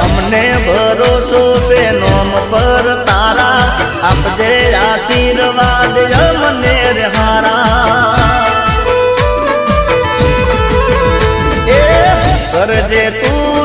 અમને ભરોસો છે નોમ પર તારા આપજે આશીર્વાદ અમને રે હારા કરજે તું